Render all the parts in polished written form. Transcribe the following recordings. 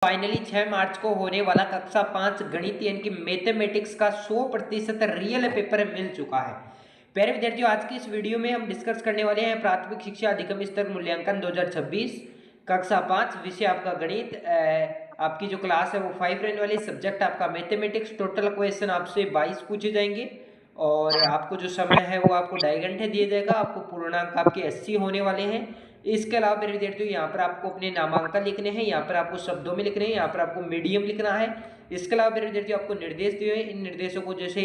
Finally 6 मार्च को होने वाला कक्षा 5 गणित यानी कि मैथमेटिक्स का 100% रियल पेपर मिल चुका है। प्यारे विद्यार्थियों, आज की इस वीडियो में हम डिस्कस करने वाले हैं प्राथमिक शिक्षा अधिगम स्तर मूल्यांकन 2026 कक्षा 5 विषय आपका गणित। आपकी जो क्लास है वो 5 रहने वाली, सब्जेक्ट आपका मैथमेटिक्स। टोटल क्वेश्चन आपसे 22 पूछे जाएंगे और आपको जो समय है वो आपको 2.5 घंटे दिया जाएगा। आपको पूर्णांक आपके 80 होने वाले हैं। इसके अलावा मेरे विद्यार्थियों, यहाँ पर आपको अपने नामांकन लिखने हैं, यहाँ पर आपको शब्दों में लिखने हैं, यहाँ पर आपको मीडियम लिखना है। इसके अलावा मेरे विद्यार्थियों, आपको निर्देश दिए हुए, इन निर्देशों को जैसे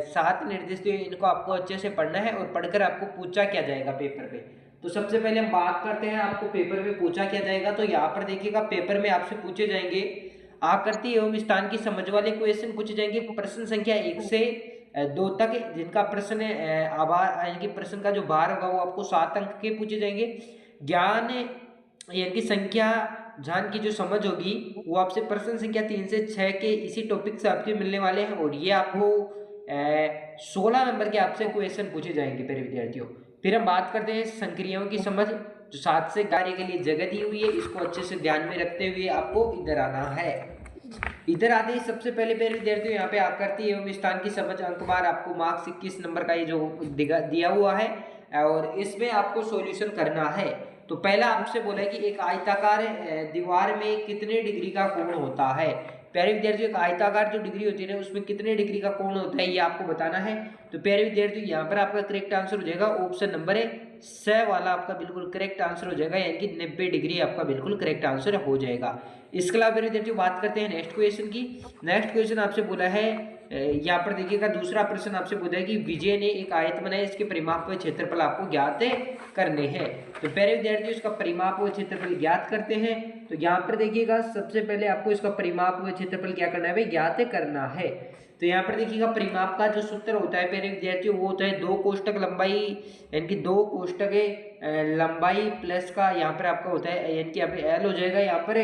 7 निर्देश दिए, इनको आपको अच्छे से पढ़ना है और पढ़कर आपको पूछा क्या जाएगा पेपर पे। तो सबसे पहले हम बात करते हैं आपको पेपर में पूछा क्या जाएगा। तो यहाँ पर देखिएगा, पेपर में आपसे पूछे जाएंगे आकृति एवं स्थान की समझ वाले क्वेश्चन पूछे जाएंगे। प्रश्न संख्या 1 से 2 तक, जिनका प्रश्न आभार यानी कि प्रश्न का जो भार होगा वो आपको 7 अंक के पूछे जाएंगे। ज्ञान यानी कि संख्या ज्ञान की जो समझ होगी वो आपसे प्रश्न संख्या 3 से 6 के इसी टॉपिक से आपके मिलने वाले हैं और ये आपको 16 नंबर के आपसे क्वेश्चन पूछे जाएंगे प्यारे विद्यार्थियों। फिर हम बात करते हैं संक्रियाओं की समझ, जो 7 से कार्य के लिए जगह दी हुई है, इसको अच्छे से ध्यान में रखते हुए आपको इधर आना है। इधर आते ही सबसे पहले प्यारे विद्यार्थियों, यहाँ पे आकृति एवं स्थान की समझ अंक बार आपको मार्क्स 21 नंबर का ये जो दिया हुआ है और इसमें आपको सॉल्यूशन करना है। तो पहला आपसे बोला है कि एक आयताकार दीवार में कितने डिग्री का कोण होता है। प्यारे विद्यार्थियों, एक आयताकार जो डिग्री होती है ना, उसमें कितने डिग्री का कोण होता है ये आपको बताना है। तो प्यारे विद्यार्थियों, यहाँ पर आपका करेक्ट आंसर हो जाएगा ऑप्शन नंबर है स वाला, आपका बिल्कुल करेक्ट आंसर हो जाएगा, यानी कि 90 डिग्री आपका बिल्कुल करेक्ट आंसर हो जाएगा। इसके अलावा मेरे विद्यार्थियों बात करते हैं नेक्स्ट क्वेश्चन की। नेक्स्ट क्वेश्चन आपसे बोला है, यहाँ पर देखिएगा दूसरा प्रश्न आपसे बोला है कि विजय ने एक आयत बनाया, इसके परिमाप व क्षेत्रफल आपको ज्ञात करने हैं। तो प्यारे विद्यार्थियों, इसका परिमाप व क्षेत्रफल ज्ञात करते हैं। तो यहाँ पर देखिएगा सबसे पहले आपको इसका परिमाप व क्षेत्रफल क्या करना है भाई, ज्ञात करना है। तो यहाँ पर देखिएगा परिमाप का जो सूत्र होता है प्यारे विद्यार्थियों, वो होता है 2 कोष्टक लंबाई यानी कि 2 कोष्टक लंबाई प्लस का यहाँ पर आपका होता है यानी कि यहाँ पे एल हो जाएगा यहाँ पर,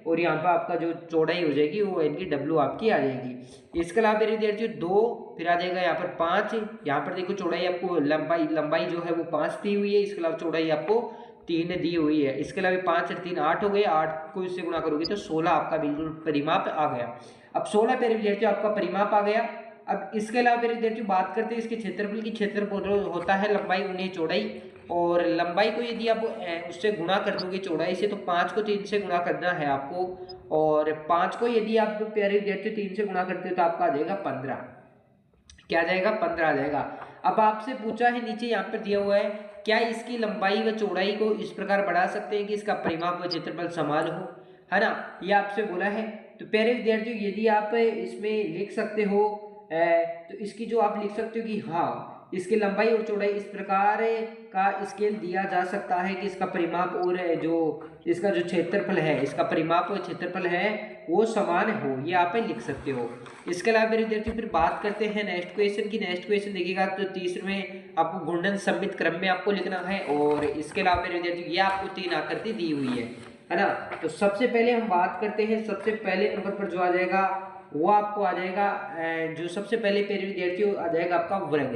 और यहाँ पर आपका जो चौड़ाई हो जाएगी वो यानी कि डब्ल्यू आपकी आ जाएगी। इसके अलावा मेरे विद्यार्थियों 2 फिर आ जाएगा यहाँ पर 5, यहाँ पर देखो चौड़ाई आपको लंबाई जो है वो 5 दी हुई है, इसके अलावा चौड़ाई आपको 3 दी हुई है। इसके अलावा 5 और 3 8 हो गए, 8 को इससे गुणा करोगे तो 16 आपका बिल्कुल परिमाप आ गया। अब 16 मेरे विद्यार्थियों आपका परिमाप आ गया। अब इसके अलावा मेरे विद्यार्थियों बात करते हैं इसके क्षेत्रफल की। क्षेत्रफल होता है लंबाई उन्हें चौड़ाई, और लंबाई को यदि आप उससे गुणा कर दोगे चौड़ाई से, तो 5 को 3 से गुणा करना है आपको, और 5 को यदि आप प्यारे विद्यार्थियों 3 से गुणा करते हो तो आपका आ जाएगा 15। क्या आ जाएगा, 15 आ जाएगा। अब आपसे पूछा है नीचे यहाँ पर दिया हुआ है, क्या इसकी लंबाई व चौड़ाई को इस प्रकार बढ़ा सकते हैं कि इसका परिमाप व क्षेत्रफल समान हो, है ना, ये आपसे बोला है। तो प्यारे विद्यार्थियों, यदि आप इसमें लिख सकते हो तो इसकी जो आप लिख सकते हो कि हाँ, इसकी लंबाई और चौड़ाई इस प्रकार का स्केल दिया जा सकता है कि इसका परिमाप और जो इसका जो क्षेत्रफल है, इसका परिमाप और क्षेत्रफल है वो समान हो, ये आप लिख सकते हो। इसके अलावा मेरे विद्यार्थियों फिर बात करते हैं नेक्स्ट क्वेश्चन की। नेक्स्ट क्वेश्चन देखिएगा तो तीसरे में आपको घूर्णन सममित क्रम में आपको लिखना है, और इसके अलावा मेरे विद्यार्थियों ये आपको 3 आकृति दी हुई है ना। तो सबसे पहले हम बात करते हैं, सबसे पहले नंबर पर जो आ जाएगा वो आपको आ जाएगा जो सबसे पहले प्यारे विद्यार्थियों आ जाएगा आपका वर्ग,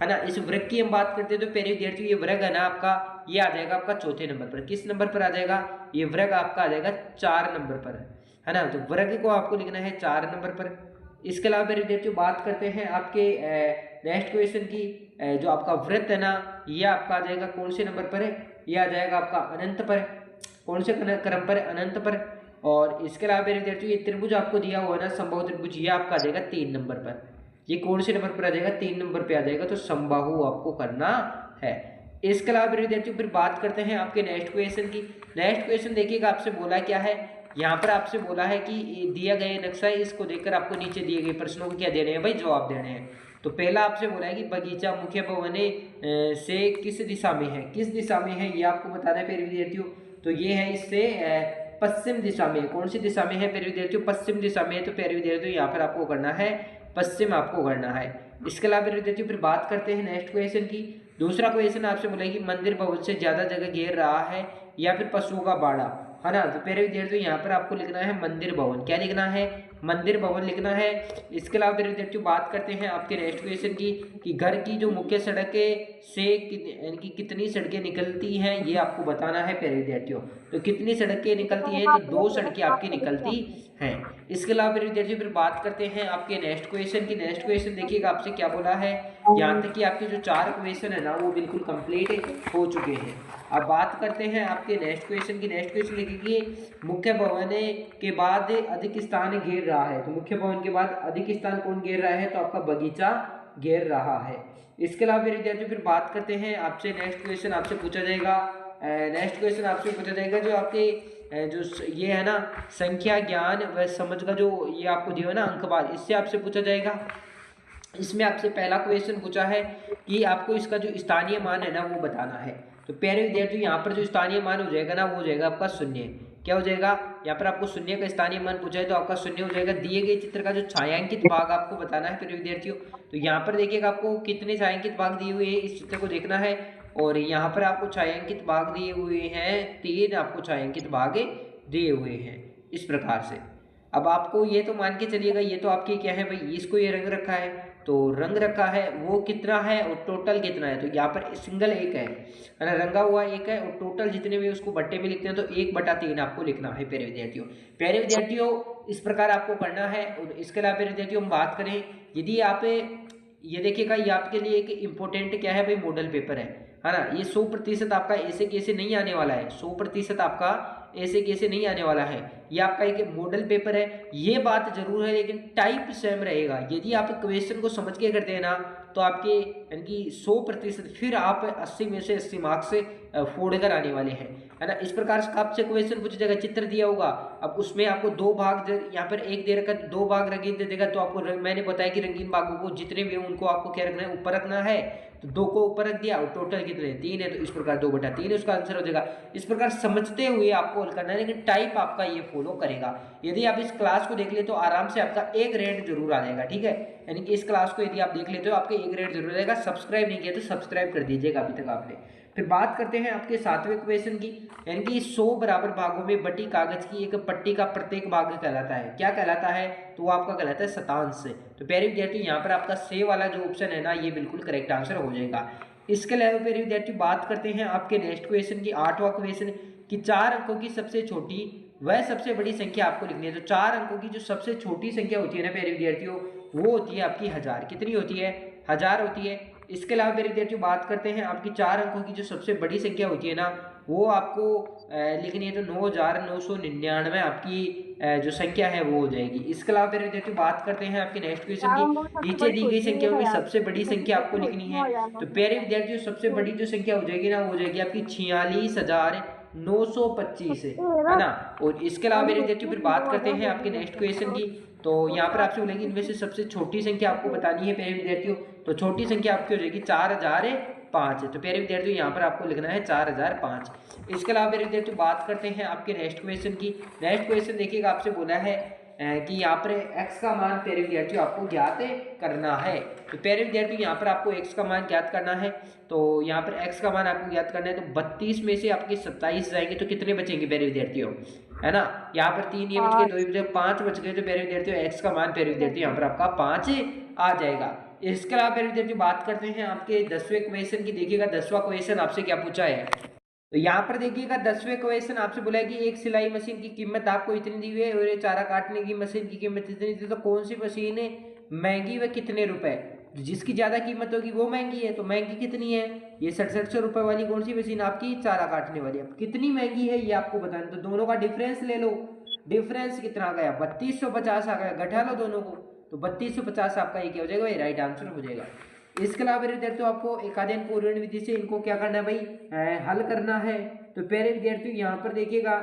है ना। इस वर्ग की हम बात करते हैं तो प्यारे विद्यार्थियों ये वर्ग है ना आपका, ये आ जाएगा आपका चौथे नंबर पर। किस नंबर पर आ जाएगा, ये वर्ग आपका आ जाएगा 4 नंबर पर, है ना। तो वर्ग को आपको लिखना है 4 नंबर पर। इसके अलावा प्यारे विद्यार्थियों बात करते हैं आपके नेक्स्ट क्वेश्चन की। जो आपका वृत्त है ना, ये आपका आ जाएगा कौन से नंबर पर है, ये आ जाएगा आपका अनंत पर। कौन से क्रम पर, अनंत पर। और इसके अलावा मेरे विद्यार्थियों ये त्रिभुज आपको दिया हुआ है ना, समबाहु त्रिभुज, ये आपका आ जाएगा 3 नंबर पर। ये कौन से नंबर पर आ जाएगा, 3 नंबर पे आ जाएगा। तो समबाहु आपको करना है। इसके अलावा मेरे विद्यार्थियों फिर बात करते हैं आपके नेक्स्ट क्वेश्चन की। नेक्स्ट क्वेश्चन देखिएगा, आपसे बोला क्या है, यहाँ पर आपसे बोला है कि दिया गया नक्शा है, इसको देखकर आपको नीचे दिए गए प्रश्नों को क्या देने हैं भाई, जवाब देने हैं। तो पहला आपसे बोला है कि बगीचा मुख्य भवन से किस दिशा में है, किस दिशा में है ये आपको बताना है प्यारे विद्यार्थियों। तो ये है इससे पश्चिम दिशा में। कौन सी दिशा में है प्यारे विद्यार्थियों, पश्चिम दिशा में है। तो प्यारे विद्यार्थियों यहाँ पर आपको करना है पश्चिम, आपको करना है। इसके अलावा प्यारे विद्यार्थियों फिर बात करते हैं नेक्स्ट क्वेश्चन की। दूसरा क्वेश्चन आपसे बोला है कि मंदिर भवन से ज्यादा जगह घेर रहा है या फिर पशुओं का बाड़ा, है ना। तो प्यारे विद्यार्थियों यहाँ पर आपको लिखना है मंदिर भवन। क्या लिखना है, मंदिर भवन लिखना है। इसके अलावा मेरे विद्यार्थियों बात करते हैं आपके नेक्स्ट क्वेश्चन की कि घर की जो मुख्य सड़कें से यानी कि कितनी सड़कें निकलती हैं ये आपको बताना है प्यारे विद्यार्थियों। तो कितनी सड़कें निकलती हैं, तो 2 सड़कें आपकी निकलती हैं। इसके अलावा मेरे विद्यार्थियों फिर बात करते हैं आपके नेक्स्ट क्वेश्चन की। नेक्स्ट क्वेश्चन देखिएगा आपसे क्या बोला है, यहाँ तक कि आपके जो 4 क्वेश्चन है ना वो बिल्कुल कंप्लीट हो चुके हैं। अब बात करते हैं आपके नेक्स्ट क्वेश्चन की। नेक्स्ट क्वेश्चन लिखिए मुख्य भवन के बाद अधिक स्थान घेर रहा है। तो मुख्य भवन के बाद अधिक स्थान कौन घेर रहा है, तो आपका बगीचा घेर रहा है। इसके अलावा मेरे विद्यार्थियों फिर बात करते हैं आपसे नेक्स्ट क्वेश्चन आपसे पूछा जाएगा। नेक्स्ट क्वेश्चन आपसे पूछा जाएगा जो आपके जो ये है ना संख्या ज्ञान व समझ का जो ये आपको दिया है ना अंकवाद, इससे आपसे पूछा जाएगा। इसमें आपसे पहला क्वेश्चन पूछा है कि आपको इसका जो स्थानीय मान है ना वो बताना है। तो प्यारे विद्यार्थियों यहाँ पर जो स्थानीय मान हो जाएगा ना वो हो जाएगा आपका शून्य। क्या हो जाएगा, यहाँ पर आपको शून्य का स्थानीय मान पूछा है तो आपका शून्य हो जाएगा। दिए गए चित्र का जो छायांकित भाग आपको बताना है प्यारे विद्यार्थियों। तो यहाँ पर देखिएगा आपको कितने छायांकित भाग दिए हुए हैं इस चित्र को देखना है, और यहाँ पर आपको छायांकित भाग दिए हुए हैं 3 आपको छायांकित भाग दिए हुए हैं इस प्रकार से। अब आपको ये तो मान के चलिएगा ये तो आपके क्या है भाई, इसको ये रंग रखा है, तो रंग रखा है वो कितना है और टोटल कितना है, तो यहाँ पर सिंगल एक है ना, रंगा हुआ एक है, और टोटल जितने भी उसको बट्टे में लिखते हैं तो 1/3 आपको लिखना है प्यारे विद्यार्थियों। प्यारे विद्यार्थियों इस प्रकार आपको करना है। और इसके अलावा प्यारे विद्यार्थियों हम बात करें, यदि आप ये देखिएगा ये आपके लिए एक इम्पोर्टेंट क्या है भाई, मॉडल पेपर है ना। ये 100% आपका ऐसे कैसे नहीं आने वाला है, 100% आपका ऐसे कैसे नहीं आने वाला है, ये आपका एक मॉडल पेपर है। ये बात जरूर है लेकिन टाइप सेम रहेगा। यदि आप क्वेश्चन को समझ के करते हैं ना तो आपके यानी कि 100% फिर आप 80 में से 80 मार्क्स से फोड़ कर आने वाले हैं, है ना। इस प्रकार से आपसे क्वेश्चन पूछा जाएगा, चित्र दिया होगा, अब उसमें आपको 2 भाग यहाँ पर एक दे रखा 2 भाग रंगीन दे देगा, तो आपको मैंने बताया कि रंगीन भागों को जितने भी उनको आपको क्या रखना है, ऊपर रखना है। तो 2 को ऊपर रख दिया और टोटल कितने 3 है, तो इस प्रकार 2/3 उसका आंसर हो जाएगा। इस प्रकार समझते हुए आपको हल करना है, लेकिन टाइप आपका ये फॉलो करेगा। यदि आप इस क्लास को देख ले तो आराम से आपका A ग्रेड जरूर आ जाएगा, ठीक है। यानी कि इस क्लास को यदि आप देख लेते हो आपके A ग्रेड जरूर आएगा। सब्सक्राइब नहीं किया तो सब्सक्राइब कर दीजिएगा अभी तक आपने। फिर बात करते हैं आपके 7वें क्वेश्चन की, यानी कि 100 बराबर भागों में बटी कागज की एक पट्टी का प्रत्येक भाग कहलाता है। क्या कहलाता है, तो वो आपका कहलाता है शतांश। तो प्यारे विद्यार्थी यहाँ पर आपका से वाला जो ऑप्शन है ना ये बिल्कुल करेक्ट आंसर हो जाएगा। इसके अलावा प्यारे विद्यार्थी बात करते हैं आपके नेक्स्ट क्वेश्चन की, 8वां क्वेश्चन कि 4 अंकों की सबसे छोटी वह सबसे बड़ी संख्या आपको लिखनी है। तो 4 अंकों की जो सबसे छोटी संख्या होती है ना प्यारे विद्यार्थियों वो होती है आपकी 1000। कितनी होती है, 1000 होती है। इसके अलावा मेरे विद्यार्थियों बात करते हैं आपकी 4 अंकों की जो सबसे बड़ी संख्या होती है ना वो आपको लिखनी है, तो 9999 आपकी जो संख्या है वो हो जाएगी। इसके अलावा मेरे विद्यार्थियों बात करते हैं आपके नेक्स्ट क्वेश्चन की, नीचे दी गई संख्याओं में सबसे बड़ी संख्या आपको लिखनी है। तो प्यारे विद्यार्थियों सबसे बड़ी जो संख्या हो जाएगी ना वो हो जाएगी आपकी 46,925 है ना। और इसके अलावा मेरे विद्यार्थियों फिर बात करते हैं आपके नेक्स्ट क्वेश्चन की, तो यहाँ पर आपसे बोलेंगे इनमें से सबसे छोटी संख्या आपको बतानी है प्यारे विद्यार्थियों। तो छोटी संख्या आपकी हो जाएगी 4005। तो प्यारे विद्यार्थियों यहाँ पर आपको लिखना है 4005। इसके अलावा मेरे विद्यार्थियों बात करते हैं आपके नेक्स्ट क्वेश्चन की। नेक्स्ट क्वेश्चन देखिएगा आपसे बोला है कि यहाँ पर x का मान प्यारे विद्यार्थियों आपको ज्ञात करना है। तो प्यारे विद्यार्थियों यहाँ पर आपको x का मान ज्ञात करना है, तो यहाँ पर x का मान आपको ज्ञात करना है। तो 32 में से आपके 27 जाएंगे तो कितने बचेंगे प्यारे विद्यार्थियों, है ना। यहाँ पर 3 ये बच गए, 2 बच गए, 5 बच गए। तो प्यारे विद्यार्थियों x का मान प्यारे विद्यार्थियों यहाँ पर आपका 5 आ जाएगा। इसके अलावा प्यारे विद्यार्थियों बात करते हैं आपके 10वें क्वेश्चन की। देखिएगा 10वां क्वेश्चन आपसे क्या पूछा है, तो यहाँ पर देखिएगा 10वें क्वेश्चन आपसे बोला है कि एक सिलाई मशीन की कीमत आपको इतनी दी हुई है और ये चारा काटने की मशीन की कीमत इतनी दी, तो कौन सी मशीन महंगी व कितने रुपए। जिसकी ज्यादा कीमत होगी वो महंगी है, तो महंगी कितनी है, ये 6700 रुपए वाली कौन सी मशीन आपकी चारा काटने वाली। अब कितनी महंगी है ये आपको बताना, तो दोनों का डिफरेंस ले लो। डिफरेंस कितना आ गया, 3250 आ गया, घटा लो दोनों को, तो 3250 आपका ये क्या हो जाएगा, राइट आंसर हो जाएगा। इसके अलावा मेरे विद्यार्थियों आपको एकाध्ययन पूर्ण विधि से इनको क्या करना है भाई, हल करना है। तो प्यारे विद्यार्थियों यहाँ पर देखिएगा,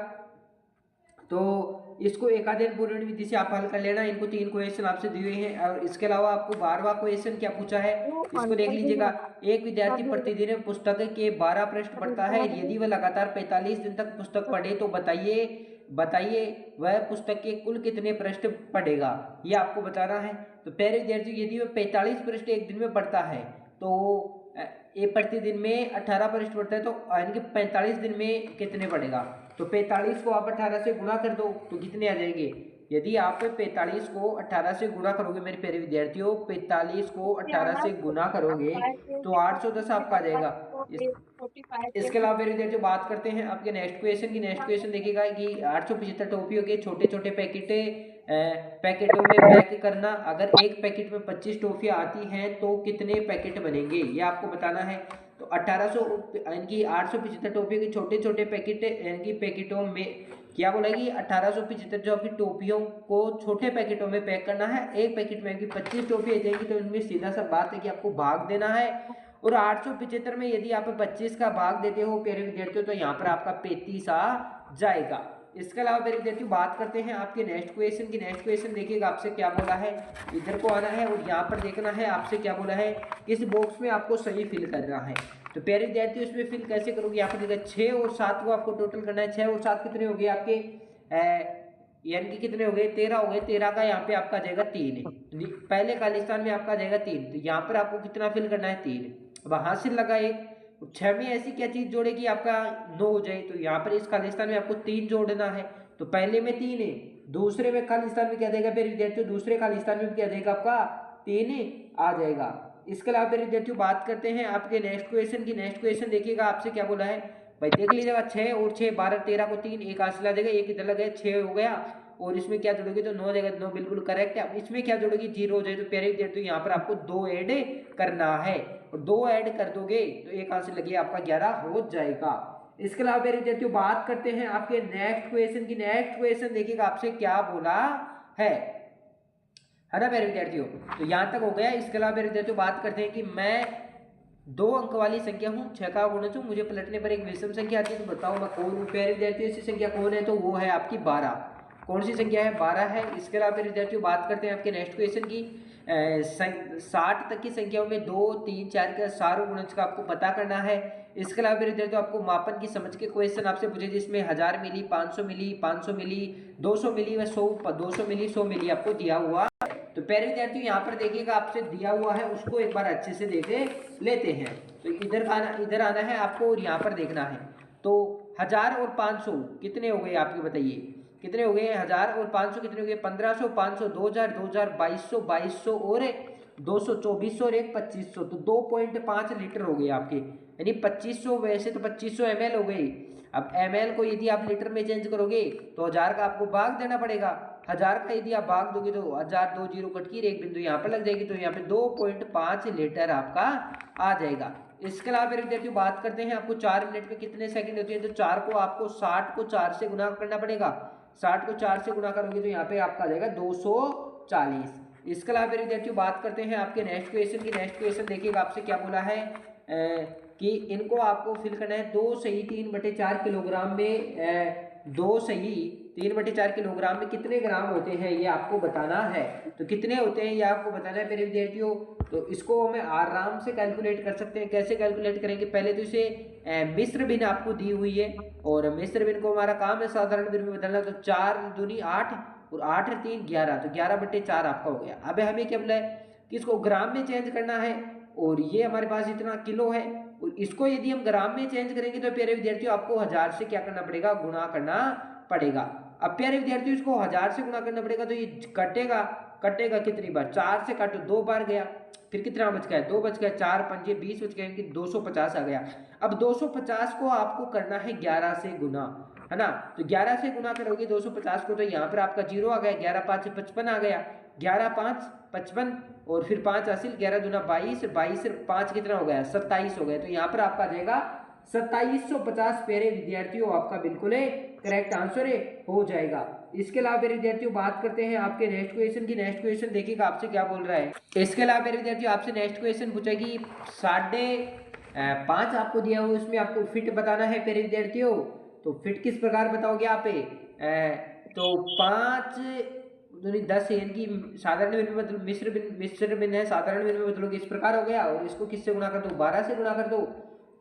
तो इसको एकाध्ययन पूर्ण विधि से आप हल कर लेना। इनको 3 क्वेश्चन आपसे दिए हुए हैं। और इसके अलावा आपको 12वां क्वेश्चन क्या पूछा है, इसको देख लीजिएगा। एक विद्यार्थी प्रतिदिन पुस्तक के 12 पृष्ठ पढ़ता है, यदि वह लगातार 45 दिन तक पुस्तक पढ़े तो बताइए वह पुस्तक के कुल कितने पृष्ठ पढ़ेगा, ये आपको बताना है। तो प्यारे विद्यार्थियों यदि वह 45 पृष्ठ एक दिन में पढ़ता है तो एक प्रतिदिन में 18 पृष्ठ पढ़ता है, तो यानी कि 45 दिन में कितने पढ़ेगा। तो 45 को आप 18 से गुणा कर दो तो कितने आ जाएंगे, यदि आप 45 को 18 से गुणा करोगे मेरे प्यारे विद्यार्थियों, 45 को 18 से गुणा करोगे तो 810 आपका आ जाएगा। इसके अलावा मेरे विद्यार्थियों बात करते हैं आपके नेक्स्ट क्वेश्चन की। नेक्स्ट क्वेश्चन देखिएगा कि 875 टॉफियों के छोटे छोटे पैकेटों में पैक करना। अगर एक पैकेट में 25 टॉफियां आती हैं तो कितने पैकेट बनेंगे, ये आपको बताना है। तो 1800 यानी 875 टॉफियों के छोटे छोटे पैकेट यानी पैकेटों में क्या बोला कि 1875 जो आपकी टॉफियों को छोटे पैकेटों में पैक करना है। एक पैकेट में 25 टॉफी आ जाएगी तो इनमें सीधा सा बात है कि आपको भाग देना है। और 875 में यदि आप 25 का भाग देते हो प्यारे विद्यार्थियों तो यहाँ पर आपका 35 आ जाएगा। इसके अलावा मेरे विद्यार्थियों बात करते हैं आपके नेक्स्ट क्वेश्चन की। नेक्स्ट क्वेश्चन देखिएगा आपसे क्या बोला है, इधर को आना है और यहाँ पर देखना है आपसे क्या बोला है, इस बॉक्स में आपको सही फिल करना है। तो प्यारे विद्यार्थियों इसमें फिल कैसे करोगे, यहाँ पर देखा 6 और 7 को आपको टोटल करना है। 6 और 7 कितने हो गए आपके, यानी कि कितने हो गए 13 हो गए। 13 का यहाँ पे आपका जाएगा 3, पहले खालिस्तान में आपका जाएगा 3, तो यहाँ पर आपको कितना फिल करना है 3। अब हासिल लगा 1, 6 में ऐसी क्या चीज जोड़ेगी आपका 9 हो जाए, तो यहाँ पर इस खालिस्तान में आपको 3 जोड़ना है। तो पहले में 3 है, दूसरे में खालिस्तान में क्या देगा फिर विद्यार्थियों, दूसरे खालिस्तान में क्या देगा आपका 3 आ जाएगा। इसके अलावा फिर विद्यार्थियों बात करते हैं आपके नेक्स्ट क्वेश्चन की। नेक्स्ट क्वेश्चन देखिएगा आपसे क्या बोला है, भाई देख लीजिएगा 6 और 6 12 13 को 3 एक हासिल आ जाएगा, एक इधर लगा 6 हो गया और इसमें क्या जोड़ोगे तो 9 देगा, 9 बिल्कुल करेक्ट है। अब इसमें क्या जोड़ोगे 0 हो जाए, तो प्यारे विद्यार्थियों यहाँ पर आपको 2 ऐड करना है और 2 ऐड कर दोगे तो एक हासिल लगे आपका 11 हो जाएगा। इसके अलावा मेरे विद्यार्थियों बात करते हैं आपके नेक्स्ट क्वेश्चन की। नेक्स्ट क्वेश्चन देखिएगा आपसे क्या बोला है ना मेरे विद्यार्थियों, तो यहाँ तक हो गया। इसके अलावा मेरे विद्यार्थियों बात करते हैं कि मैं 2 अंक वाली संख्या हूँ, 6 का गुणज हूँ, मुझे पलटने पर एक विषम संख्या आती है, तो बताओ मैं कौन हूँ। प्यारे विद्यार्थियों ऐसी संख्या कौन है, तो वो है आपकी 12। कौन सी संख्या है 12 है। इसके अलावा मेरे विद्यार्थियों बात करते हैं आपके नेक्स्ट क्वेश्चन की। 60 तक की संख्याओं में 2 3 4 का सारों गुणज का आपको पता करना है। इसके अलावा मेरे विद्यार्थियों आपको मापन की समझ के क्वेश्चन आपसे पूछे जिसमें 1000 मिली, 500 मिली, 500 मिली, 200 मिली व 100, 200 मिली, 100 मिली आपको दिया हुआ। तो प्यारे विद्यार्थियों यहाँ पर देखिएगा आपसे दिया हुआ है, उसको एक बार अच्छे से देख लेते हैं। तो इधर आना है आपको और यहाँ पर देखना है। तो 1000 और 500 कितने हो गए आपके बताइए, कितने हो गए 1000 और 500 कितने हो गए 1500, 500 2000, 2000 2200, 2200 और 200 2400 और एक 2500, तो 2.5 लीटर हो गए आपके, यानी 2500। वैसे तो 2500 ml हो गई। अब ml को यदि आप लीटर में चेंज करोगे तो 1000 का आपको भाग देना पड़ेगा। 1000 का यदि आप भाग दोगे तो 1000 2 जीरो कट की एक बिंदु यहाँ पर लग जाएगी, तो यहाँ पे 2.5 लीटर आपका आ जाएगा। इसके अलावा मेरे विद्यार्थियों बात करते हैं आपको 4 मिनट में कितने सेकंड होते हैं, तो 4 को आपको 60 को 4 से गुना करना पड़ेगा। 60 को 4 से गुना करोगे तो यहाँ पे आपका आ जाएगा 240। इसके अलावा मेरे विद्यार्थियों बात करते हैं आपके नेक्स्ट क्वेश्चन की। नेक्स्ट क्वेश्चन देखिएगा आपसे क्या बोला है कि इनको आपको फिल करना है 2 सही 3/4 किलोग्राम में 2 सही 3/4 किलोग्राम में कितने ग्राम होते हैं ये आपको बताना है। तो कितने होते हैं ये आपको बताना है मेरे विद्यार्थियों। तो इसको हमें आराम से कैलकुलेट कर सकते हैं। कैसे कैलकुलेट करेंगे, पहले तो इसे मिस्र बिन आपको दी हुई है और मिस्र बिन को हमारा काम है साधारण बिन में बदलना। तो 4 दूनी 8 और 8 और 3 11, तो 11/4 आपका हो गया। अब हमें क्या बोला है कि इसको ग्राम में चेंज करना है और ये हमारे पास इतना किलो है और इसको यदि हम ग्राम में चेंज करेंगे तो प्यारे विद्यार्थियों आपको 1000 से क्या करना पड़ेगा, गुणा करना पड़ेगा। अब प्यारे विद्यार्थियों इसको 1000 से गुणा करना पड़ेगा तो ये कटेगा कितनी बार, 4 से काटो 2 बार गया, फिर कितना बच गया 2 बच गया, 4 पंजे 20 बच गया, इनकी 250 आ गया। अब 250 को आपको करना है 11 से गुना, है ना। तो 11 से गुना करोगे 250 को तो यहाँ पर आपका 0 आ गया, 11 5 55 आ गया, 11 5 55 और फिर 5 हासिल, 11 दूना 22, 22 5 कितना हो गया 27 हो गया। तो यहाँ पर आपका जाएगा 2750 प्यारे विद्यार्थियों आपका बिल्कुल करेक्ट आंसर हो जाएगा। इसके अलावा मेरे विद्यार्थियों बात करते हैं आपके नेक्स्ट क्वेश्चन की। नेक्स्ट क्वेश्चन देखिएगा आपसे क्या बोल रहा है। इसके अलावा मेरे विद्यार्थियों आपसे नेक्स्ट क्वेश्चन पूछेगी 5.5 आपको दिया हुआ, उसमें आपको फिट बताना है मेरे विद्यार्थियों। तो फिट किस प्रकार बताओगे आप तो 5 10 इनकी साधारण बिन में बदलो, मिश्र बिन है साधारण बिन में बदलोगे इस प्रकार हो गया और इसको किससे गुणा कर दो 12 से गुणा कर दो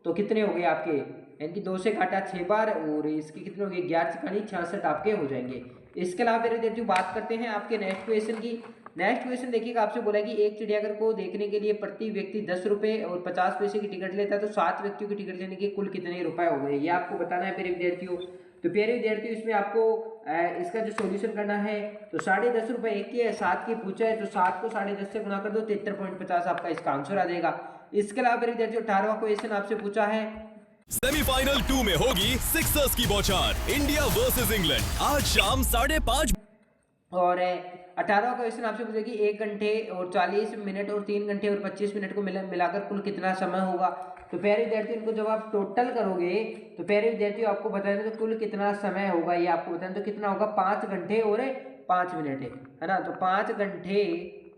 तो कितने हो गए आपके, यानी कि 2 से काटा 6 बार और इसके कितने हो गए 11 से 66 आपके हो जाएंगे। इसके अलावा मेरे विद्यार्थी बात करते हैं आपके नेक्स्ट क्वेश्चन की। नेक्स्ट क्वेश्चन देखिएगा आपसे बोला कि एक चिड़ियाघर को देखने के लिए प्रति व्यक्ति 10 रुपये और 50 पैसे की टिकट लेता है, तो 7 व्यक्तियों की टिकट लेने के कुल कितने रुपए हो गए ये आपको बताना है मेरे विद्यार्थियों। तो प्यारे विद्यार्थियों इसमें आपको इसका जो सॉल्यूशन करना है तो 10.5 रुपये एक की है, 7 की पूछा है तो 7 को 10.5 से गुणा कर दो, 73.50 आपका इसका आंसर आ जाएगा। इसके अलावा प्यारे विद्यार्थियों 18वां क्वेश्चन आपसे पूछा है सेमीफाइनल 2 में होगी सिक्सर्स की बौछार, इंडिया वर्सेस इंग्लैंड आज शाम 5:30। और 18वां क्वेश्चन आपसे पूछा कि 1 घंटे और 40 मिनट और 3 घंटे और 25 मिनट को मिलाकर कुल कितना समय होगा। तो प्यारे विद्यार्थियों इनको जब आप टोटल करोगे तो प्यारे विद्यार्थियों आपको बताना तो कुल कितना समय होगा, ये आपको बताना तो कितना होगा 5 घंटे और 5 मिनट है ना। तो 5 घंटे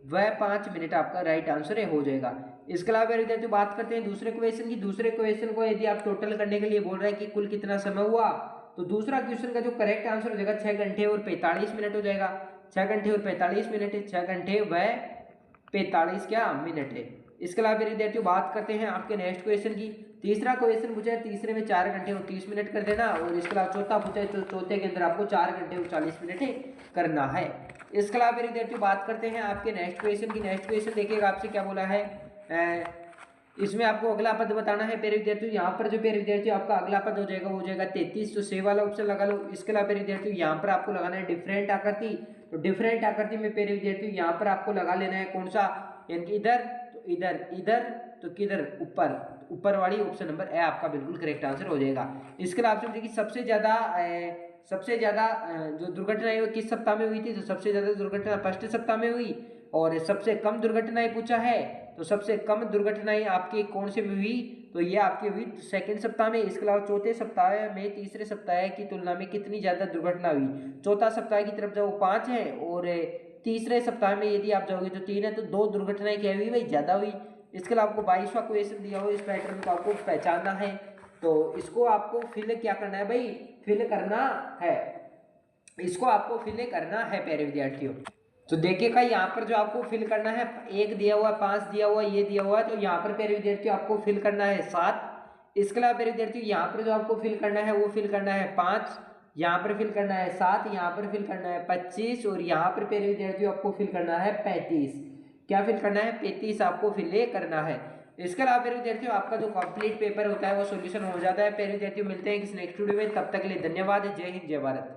व 5 मिनट आपका राइट आंसर हो जाएगा। इसके अलावा प्यारे विद्यार्थियों बात करते हैं दूसरे क्वेश्चन की। दूसरे क्वेश्चन को यदि आप टोटल करने के लिए बोल रहे हैं कि कुल कितना समय हुआ, तो दूसरा क्वेश्चन का जो करेक्ट आंसर हो जाएगा 6 घंटे और 45 मिनट हो जाएगा। 6 घंटे और 45 मिनट है, 6 घंटे व 45 क्या मिनट है। इसके अलावा मेरे विद्यार्थियों बात करते हैं आपके नेक्स्ट क्वेश्चन की। तीसरा क्वेश्चन पूछा है, तीसरे में 4 घंटे और 30 मिनट कर देना, और इसके अलावा चौथा पूछा है तो चौथे के अंदर आपको 4 घंटे और 40 मिनट करना है। इसके अलावा मेरे विद्यार्थियों बात करते हैं आपके नेक्स्ट क्वेश्चन की। नेक्स्ट क्वेश्चन देखिएगा आपसे क्या बोला है, इसमें आपको अगला पद बताना है प्यारे विद्यार्थियों। यहाँ पर जो प्यारे विद्यार्थियों आपका अगला पद हो जाएगा वो हो जाएगा 33, तो से वाला ऑप्शन लगा लो। इसके अलावा प्यारे विद्यार्थियों यहाँ पर आपको लगाना है डिफरेंट आकृति, तो डिफरेंट आकृति में प्यारे विद्यार्थियों यहाँ पर आपको लगा लेना है कौन सा, यानी कि इधर तो इधर, इधर तो किधर, ऊपर, ऊपर वाली ऑप्शन नंबर ए आपका बिल्कुल करेक्ट आंसर हो जाएगा। इसके अलावा आपसे देखिए सबसे ज्यादा जो दुर्घटनाएं वो किस सप्ताह में हुई थी, तो सबसे ज्यादा दुर्घटना फर्स्ट सप्ताह में हुई, और सबसे कम दुर्घटनाएं पूछा है तो सबसे कम दुर्घटनाएं आपकी कौन से में हुई, तो ये आपकी हुई सेकंड सप्ताह में। इसके अलावा चौथे सप्ताह में तीसरे सप्ताह की तुलना में कितनी ज्यादा दुर्घटना हुई, चौथा सप्ताह की तरफ जाओ 5 है, और तीसरे सप्ताह में यदि आप जाओगे तो 3 है, तो 2 दुर्घटनाएं क्या हुई भाई, ज्यादा हुई। इसके अलावा आपको 22वां क्वेश्चन दिया हो, इस पैटर्न को आपको पहचानना है, तो इसको आपको फिल क्या करना है भाई, फिल करना है, इसको आपको फिल करना है प्यारे विद्यार्थियों। तो देखिएगा यहाँ पर जो आपको फिल करना है 1 दिया हुआ, 5 दिया हुआ, ये दिया हुआ है, तो यहाँ पर प्यारे विद्यार्थियों आपको फिल करना है 7। इसके अलावा प्यारे विद्यार्थियों यहाँ पर जो आपको फिल करना है वो फिल करना है 5, यहाँ पर फिल करना है 7, यहाँ पर फिल करना है 25, और यहाँ पर प्यारे विद्यार्थियों आपको फिल करना है 35। क्या फिल करना है, 35 आपको फिल करना है। इसके अलावा प्यारे विद्यार्थियों आपका जो कंप्लीट पेपर होता है वो सोल्यूशन हो जाता है। प्यारे विद्यार्थियों मिलते हैं किसी नेक्स्ट वीडियो में, तब तक के लिए धन्यवाद। जय हिंद, जय भारत।